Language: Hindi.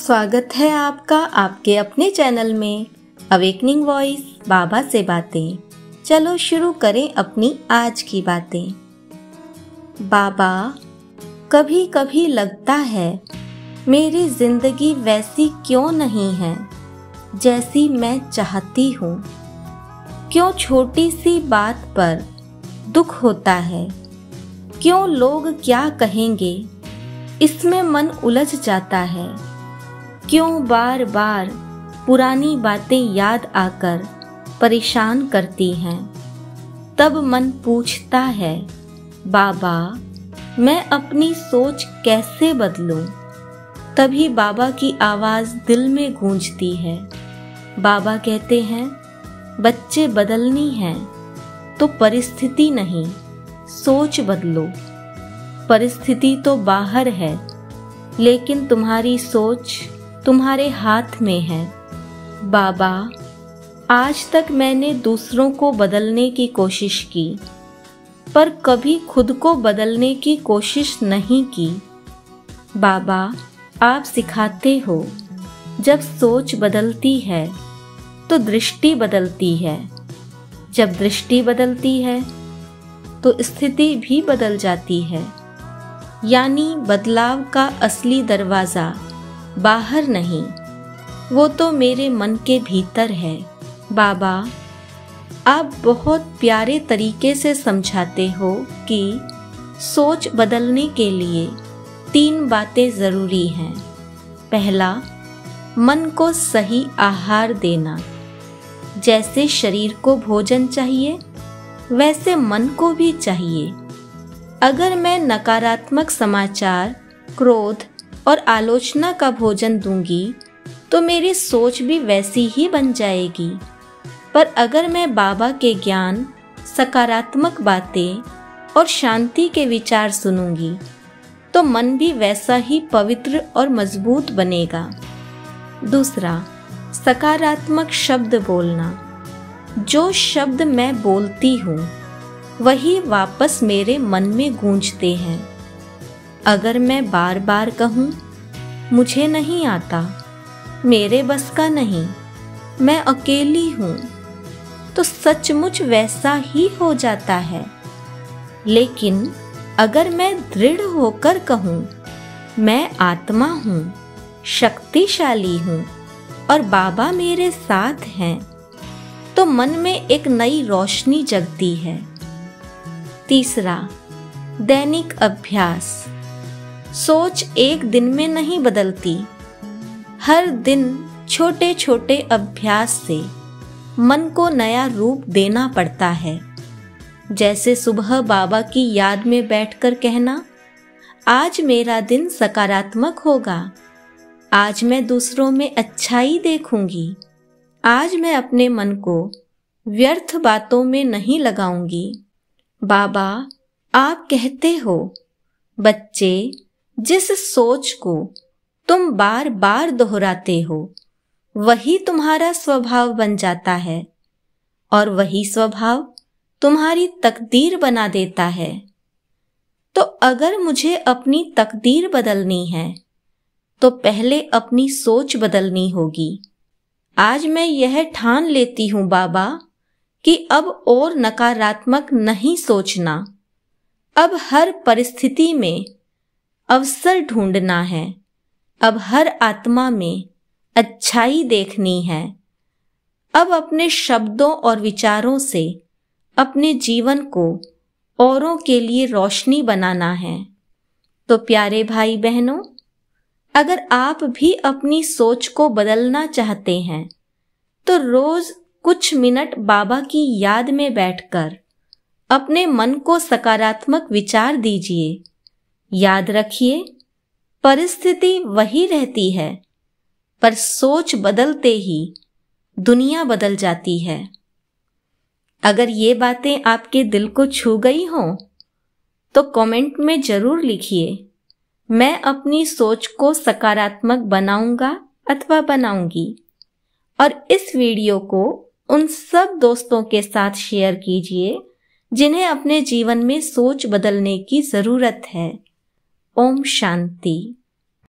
स्वागत है आपका आपके अपने चैनल में अवेकनिंग वॉइस बाबा से बातें। चलो शुरू करें अपनी आज की बातें। बाबा, कभी कभी लगता है मेरी जिंदगी वैसी क्यों नहीं है जैसी मैं चाहती हूँ। क्यों छोटी सी बात पर दुख होता है, क्यों लोग क्या कहेंगे इसमें मन उलझ जाता है। क्यों बार बार पुरानी बातें याद आकर परेशान करती हैं। तब मन पूछता है, बाबा मैं अपनी सोच कैसे बदलूं। तभी बाबा की आवाज़ दिल में गूंजती है। बाबा कहते हैं, बच्चे बदलनी है तो परिस्थिति नहीं, सोच बदलो। परिस्थिति तो बाहर है लेकिन तुम्हारी सोच तुम्हारे हाथ में है। बाबा, आज तक मैंने दूसरों को बदलने की कोशिश की पर कभी खुद को बदलने की कोशिश नहीं की। बाबा, आप सिखाते हो जब सोच बदलती है तो दृष्टि बदलती है। जब दृष्टि बदलती है तो स्थिति भी बदल जाती है। यानी बदलाव का असली दरवाज़ा बाहर नहीं, वो तो मेरे मन के भीतर है। बाबा, आप बहुत प्यारे तरीके से समझाते हो कि सोच बदलने के लिए 3 बातें ज़रूरी हैं। पहला, मन को सही आहार देना। जैसे शरीर को भोजन चाहिए वैसे मन को भी चाहिए। अगर मैं नकारात्मक समाचार, क्रोध और आलोचना का भोजन दूंगी तो मेरी सोच भी वैसी ही बन जाएगी। पर अगर मैं बाबा के ज्ञान, सकारात्मक बातें और शांति के विचार सुनूंगी तो मन भी वैसा ही पवित्र और मजबूत बनेगा। दूसरा, सकारात्मक शब्द बोलना। जो शब्द मैं बोलती हूँ वही वापस मेरे मन में गूंजते हैं। अगर मैं बार बार कहूँ, मुझे नहीं आता, मेरे बस का नहीं, मैं अकेली हूँ, तो सचमुच वैसा ही हो जाता है। लेकिन अगर मैं दृढ़ होकर कहूँ, मैं आत्मा हूँ, शक्तिशाली हूँ और बाबा मेरे साथ हैं, तो मन में एक नई रोशनी जगती है। तीसरा, दैनिक अभ्यास। सोच एक दिन में नहीं बदलती। हर दिन छोटे छोटे अभ्यास से मन को नया रूप देना पड़ता है। जैसे सुबह बाबा की याद में बैठकर कहना, आज मेरा दिन सकारात्मक होगा, आज मैं दूसरों में अच्छाई देखूंगी, आज मैं अपने मन को व्यर्थ बातों में नहीं लगाऊंगी। बाबा, आप कहते हो, बच्चे, जिस सोच को तुम बार बार दोहराते हो वही तुम्हारा स्वभाव बन जाता है और वही स्वभाव तुम्हारी तकदीर बना देता है। तो अगर मुझे अपनी तकदीर बदलनी है तो पहले अपनी सोच बदलनी होगी। आज मैं यह ठान लेती हूँ बाबा कि अब और नकारात्मक नहीं सोचना। अब हर परिस्थिति में अवसर ढूंढना है। अब हर आत्मा में अच्छाई देखनी है। अब अपने शब्दों और विचारों से अपने जीवन को औरों के लिए रोशनी बनाना है। तो प्यारे भाई बहनों, अगर आप भी अपनी सोच को बदलना चाहते हैं तो रोज कुछ मिनट बाबा की याद में बैठकर अपने मन को सकारात्मक विचार दीजिए। याद रखिए, परिस्थिति वही रहती है पर सोच बदलते ही दुनिया बदल जाती है। अगर ये बातें आपके दिल को छू गई हों तो कमेंट में जरूर लिखिए, मैं अपनी सोच को सकारात्मक बनाऊंगा अथवा बनाऊंगी। और इस वीडियो को उन सब दोस्तों के साथ शेयर कीजिए जिन्हें अपने जीवन में सोच बदलने की जरूरत है। ओम शांति।